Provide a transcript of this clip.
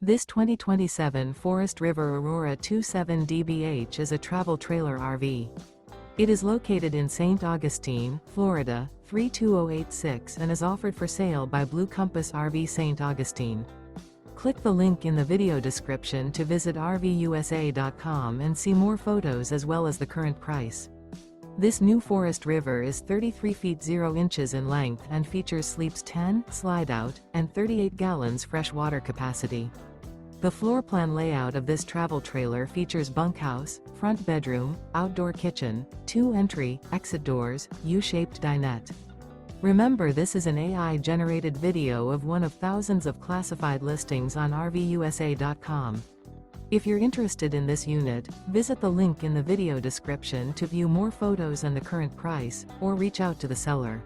This 2027 Forest River Aurora 27 DBH is a travel trailer RV. It is located in St. Augustine, Florida, 32086 and is offered for sale by Blue Compass RV St. Augustine. Click the link in the video description to visit RVUSA.com and see more photos as well as the current price. This new Forest River is 33 feet 0 inches in length and features sleeps 10, slide-out, and 38 gallons fresh water capacity. The floor plan layout of this travel trailer features bunkhouse, front bedroom, outdoor kitchen, 2 entry, exit doors, U-shaped dinette. Remember, this is an AI-generated video of one of thousands of classified listings on RVUSA.com. If you're interested in this unit, visit the link in the video description to view more photos and the current price, or reach out to the seller.